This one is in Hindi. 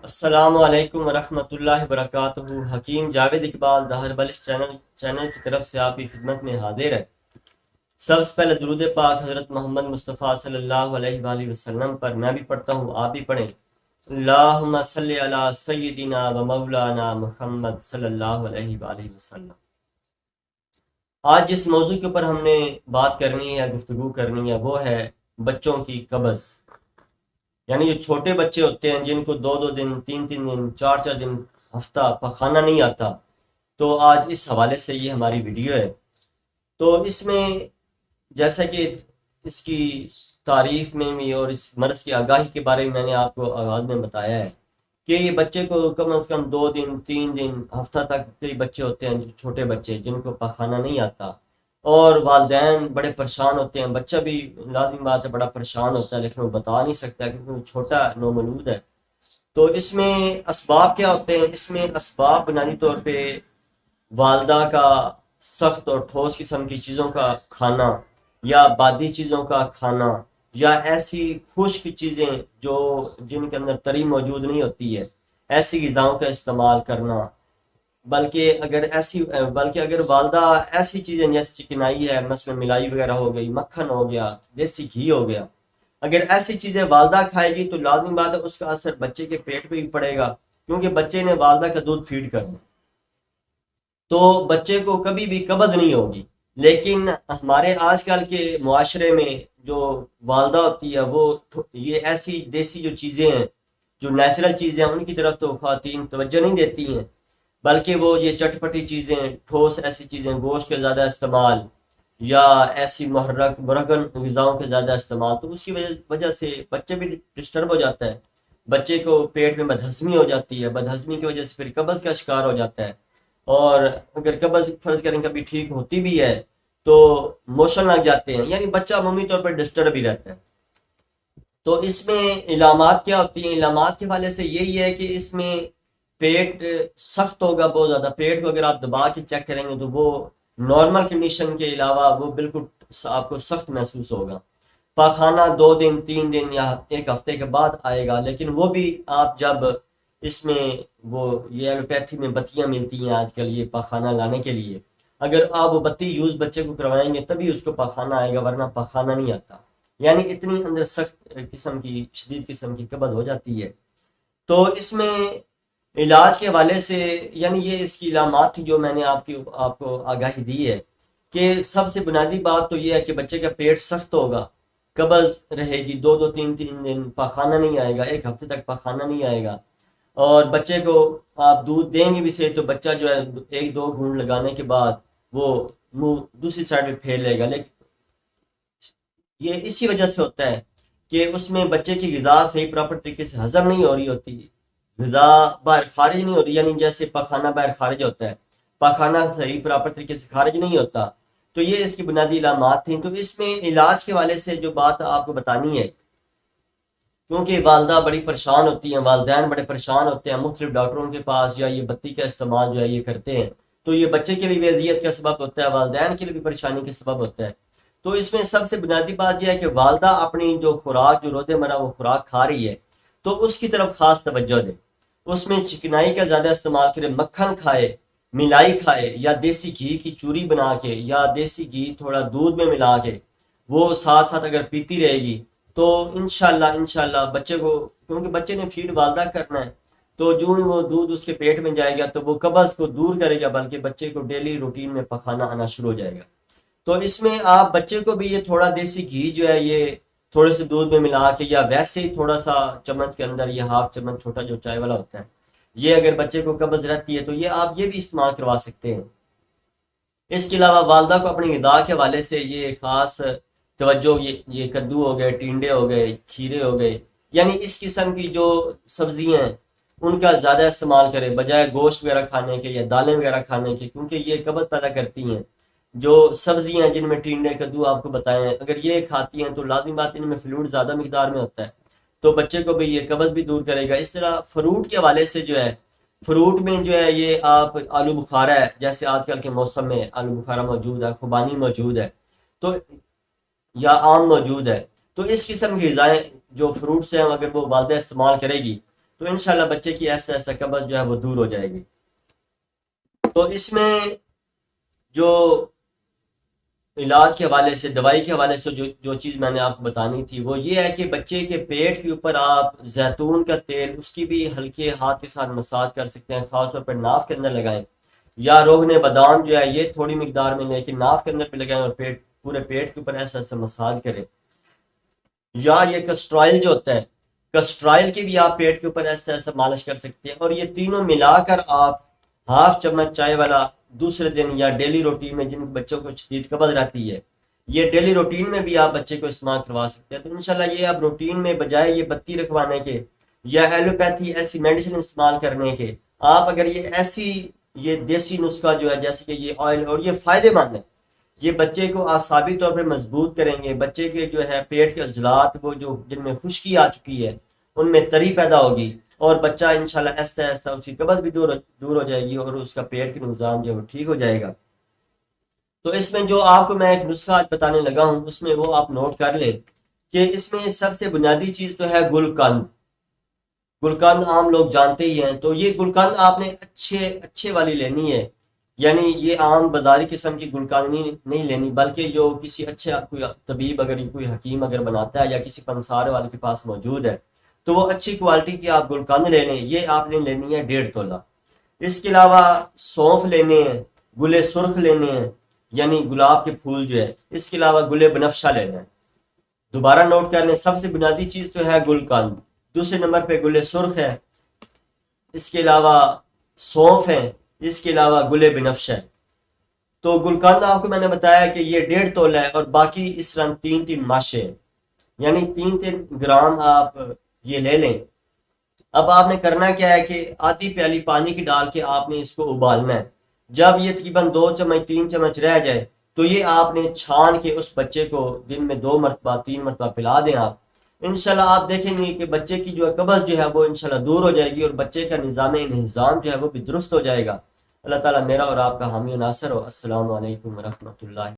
अस्सलामु अलैकुम वरहमतुल्लाहि वबरकातुहू। हकीम जावेद इकबाल दहर बलिश चैनल की तरफ से आपकी खिदमत में हाजिर है। सबसे पहले दुरूद पाक हज़रत मोहम्मद मुस्तफ़ा सल्लल्लाहु अलैहि वसल्लम पर मैं भी पढ़ता हूँ, आप भी पढ़ें। अल्लाहुम्मा सल्लि अला सय्यिदिना व मौलाना मुहम्मद सल्लल्लाहु अलैहि वसल्लम। आज जिस मौजू के ऊपर हमने बात करनी है, गुफ्तगू करनी है, वो है बच्चों की कब्ज़। यानी जो छोटे बच्चे होते हैं जिनको दो दो दिन, तीन तीन दिन, चार चार दिन, हफ्ता पखाना नहीं आता, तो आज इस हवाले से ये हमारी वीडियो है। तो इसमें जैसा कि इसकी तारीफ में भी और इस मर्ज़ की आगाही के बारे में मैंने आपको आगाज़ में बताया है कि ये बच्चे को कम से कम 2 दिन, 3 दिन, हफ्ता तक कई बच्चे होते हैं जो छोटे बच्चे जिनको पखाना नहीं आता, और वालिदैन बड़े परेशान होते हैं। बच्चा भी लाज़मी बात है बड़ा परेशान होता है, लेकिन वो बता नहीं सकता क्योंकि वो छोटा नौमौलूद है। तो इसमें असबाब क्या होते हैं? इसमें असबाब बुनियादी तौर पे वालदा का सख्त और ठोस किस्म की चीज़ों का खाना, या बादी चीज़ों का खाना, या ऐसी खुश्क चीज़ें जो जिनके अंदर तरी मौजूद नहीं होती है, ऐसी ग़िज़ाओं का इस्तेमाल करना। बल्कि अगर वालदा ऐसी चीज़ें जैसे चिकनाई है, मसलन मिलाई वगैरह हो गई, मक्खन हो गया, देसी घी हो गया, अगर ऐसी चीज़ें वालदा खाएगी तो लाज़मी बात है उसका असर बच्चे के पेट पे भी पड़ेगा, क्योंकि बच्चे ने वालदा का दूध फीड करना, तो बच्चे को कभी भी कब्ज़ नहीं होगी। लेकिन हमारे आजकल के मुआशरे में जो वालदा होती है वो ये ऐसी देसी जो चीज़ें हैं, जो नेचुरल चीज़ें हैं, उनकी तरफ तो ख़वातीन तवज्जो नहीं देती हैं, बल्कि वो ये चटपटी चीज़ें, ठोस ऐसी चीज़ें, गोश्त के ज़्यादा इस्तेमाल, या ऐसी मुहर्रक मुरगन ग़िज़ाओं के ज़्यादा इस्तेमाल, तो उसकी वजह से बच्चे भी डिस्टर्ब हो जाता है। बच्चे को पेट में बदहज़मी हो जाती है, बदहज़मी की वजह से फिर कब्ज़ का शिकार हो जाता है। और अगर कब्ज़ फ़र्ज़ करें कभी ठीक होती भी है तो मोशन लग जाते हैं, यानी बच्चा अमूमी तौर पर डिस्टर्ब ही रहता है। तो इसमें इलामात क्या होती हैं? इलामात के हवाले से यही है कि इसमें पेट सख्त होगा बहुत ज़्यादा। पेट को अगर आप दबा के चेक करेंगे तो वो नॉर्मल कंडीशन के अलावा वो बिल्कुल आपको सख्त महसूस होगा। पखाना 2 दिन, 3 दिन या एक हफ्ते के बाद आएगा, लेकिन वो भी आप जब इसमें वो ये एलोपैथी में बत्तियां मिलती हैं आजकल ये पखाना लाने के लिए, अगर आप वो बत्ती यूज़ बच्चे को करवाएंगे तभी उसको पखाना आएगा, वरना पखाना नहीं आता। यानी इतनी अंदर सख्त किस्म की, शदीद किस्म की कब्ज़ हो जाती है। तो इसमें इलाज के हवाले से, यानी ये इसकी इलामात थी जो मैंने आपको आगाही दी है कि सबसे बुनियादी बात तो ये है कि बच्चे का पेट सख्त होगा, कब्ज़ रहेगी, दो दो तीन तीन दिन पखाना नहीं आएगा, एक हफ्ते तक पखाना नहीं आएगा। और बच्चे को आप दूध देंगे भी से तो बच्चा जो है एक दो घूंट लगाने के बाद वो मुंह दूसरी साइड में फेर लेगा। लेकिन ये इसी वजह से होता है कि उसमें बच्चे की ग़िज़ा सही प्रॉपर तरीके से हजम नहीं हो रही होती, ग़िज़ा बाहर खारिज नहीं हो रही, यानी जैसे पखाना बाहर खारिज होता है, पखाना सही प्रॉपर तरीके से खारिज नहीं होता। तो ये इसकी बुनियादी इलामात थी। तो इसमें इलाज के वाले से जो बात आपको बतानी है, क्योंकि वालदा बड़ी परेशान होती हैं, वालिदैन बड़े परेशान होते हैं, मुख्तलिफ डॉक्टरों के पास या ये बत्ती का इस्तेमाल जो है ये करते हैं, तो ये बच्चे के लिए भी अजियत का सबब होता है, वालिदैन के लिए भी परेशानी का सबब होता है। तो इसमें सबसे बुनियादी बात यह है कि वालदा अपनी जो खुराक, जो रोज़मर्रा वो खुराक खा रही है, तो उसकी तरफ खास तवज्जो दे, उसमें चिकनाई का ज़्यादा इस्तेमाल करे, मक्खन खाए, मिलाई खाए, या देसी घी की चूरी बना के, या देसी घी थोड़ा दूध में मिला के वो साथ साथ अगर पीती रहेगी तो इंशाल्लाह इंशाल्लाह बच्चे को, क्योंकि बच्चे ने फीड वालदा करना है, तो जो ही वो दूध उसके पेट में जाएगा तो वो कब्ज़ को दूर करेगा, बल्कि बच्चे को डेली रूटीन में पखाना आना शुरू हो जाएगा। तो इसमें आप बच्चे को भी ये थोड़ा देसी घी जो है ये थोड़े से दूध में मिला के, या वैसे ही थोड़ा सा चम्मच के अंदर, ये हाफ चम्मच छोटा जो चाय वाला होता है, ये अगर बच्चे को कब्ज़ रहती है तो ये आप ये भी इस्तेमाल करवा सकते हैं। इसके अलावा वालदा को अपनी ग़िज़ा के हवाले से ये ख़ास तवज्जो, ये कद्दू हो गए, टिंडे हो गए, खीरे हो गए, यानी इस किस्म की जो सब्जियां हैं उनका ज़्यादा इस्तेमाल करें बजाय गोश्त वगैरह खाने के या दालें वगैरह खाने के, क्योंकि ये कब्ज़ पैदा करती हैं। जो सब्जियां हैं जिनमें टिंडे, कद्दू आपको बताए हैं, अगर ये खाती हैं तो लाज़मी बात इनमें फ्लूइड ज़्यादा मिकदार में होता है, तो बच्चे को भी ये कब्ज़ भी दूर करेगा। इस तरह फ्रूट के हवाले से जो है, फ्रूट में जो है ये आप आलू बुखारा है, जैसे आजकल के मौसम में आलू बुखारा मौजूद है, खुबानी मौजूद है, तो या आम मौजूद है, तो इस किस्म की ग़िज़ाएँ जो फ्रूट्स हैं अगर वो वालदा इस्तेमाल करेगी तो इंशाल्लाह बच्चे की ऐसा ऐसा कब्ज़ जो है वो दूर हो जाएगी। तो इसमें जो इलाज के हवाले से, दवाई के हवाले से जो जो चीज़ मैंने आपको बतानी थी वो ये है कि बच्चे के पेट के ऊपर आप जैतून का तेल, उसकी भी हल्के हाथ के साथ मसाज कर सकते हैं, खासतौर पर नाक के अंदर लगाएं, या रोगने बादाम जो है ये थोड़ी मिकदार में लेकिन नाक के अंदर भी लगाएं और पूरे पेट के ऊपर ऐसा ऐसा मसाज करें। या ये कस्ट्रॉयल जो होता है, कस्ट्रॉयल की भी आप पेट के ऊपर ऐसा ऐसा मालिश कर सकते हैं, और ये तीनों मिलाकर आप हाफ चम्मच चाय वाला दूसरे दिन या डेली रूटीन में, जिन बच्चों को शदीद कब्ज रहती है, ये डेली रूटीन में भी आप बच्चे को इस्तेमाल करवा सकते हैं। तो इंशाल्लाह ये आप रूटीन में बजाय ये बत्ती रखवाने के या एलोपैथी ऐसी मेडिसिन इस्तेमाल करने के, आप अगर ये ऐसी ये देसी नुस्खा जो है, जैसे कि ये ऑयल, और ये फायदेमंद है, ये बच्चे को आसाबी तौर पर मजबूत करेंगे, बच्चे के जो है पेट के अजलात वो जो जिनमें खुश्की आ चुकी है उनमें तरी पैदा होगी, और बच्चा इंशाल्लाह ऐसा ऐसा उसकी कब्ज भी दूर हो जाएगी और उसका पेट का निज़ाम जो है वो ठीक हो जाएगा। तो इसमें जो आपको मैं एक नुस्खा आज बताने लगा हूँ उसमें वो आप नोट कर लें कि इसमें सबसे बुनियादी चीज़ तो है गुलकंद। गुलकंद आम लोग जानते ही हैं, तो ये गुलकंद आपने अच्छे अच्छे वाली लेनी है, यानी ये आम बाजारी किस्म की गुलकंद नहीं लेनी, बल्कि जो किसी अच्छे कोई तबीब अगर कोई हकीम अगर बनाता है या किसी पंसार वाले के पास मौजूद है तो वो अच्छी क्वालिटी की आप गुलकंद ले लें। ये आपने लेनी है 1.5 तोला। इसके अलावा सौंफ लेने हैं, गुले सुर्ख लेने हैं यानी गुलाब के फूल जो है, इसके अलावा गुले बनफशा लेना है। दोबारा नोट कर लें, सबसे बुनियादी चीज़ तो है गुलकंद, दूसरे नंबर पे गुले सुर्ख है, इसके अलावा सौंफ है, इसके अलावा गुले बनफशा है। तो गुलकंद आपको मैंने बताया कि ये 1.5 तोला है, और बाकी इस रंग 3-3 माशे हैं, यानी 3-3 ग्राम आप ये ले लें। अब आपने करना क्या है कि आधी प्याली पानी की डाल के आपने इसको उबालना है। जब ये तकरीबन 2 चम्मच 3 चम्मच रह जाए तो ये आपने छान के उस बच्चे को दिन में 2 मरतबा 3 मरतबा पिला दें आप। इंशाल्लाह आप देखेंगे कि बच्चे की जो है कब्ज जो है वो इंशाल्लाह दूर हो जाएगी और बच्चे का निज़ाम जो है वो भी दुरुस्त हो जाएगा। अल्लाह ताला मेरा और आपका हामी नासर हो। अस्सलामु अलैकुम व रहमतुल्लाहि।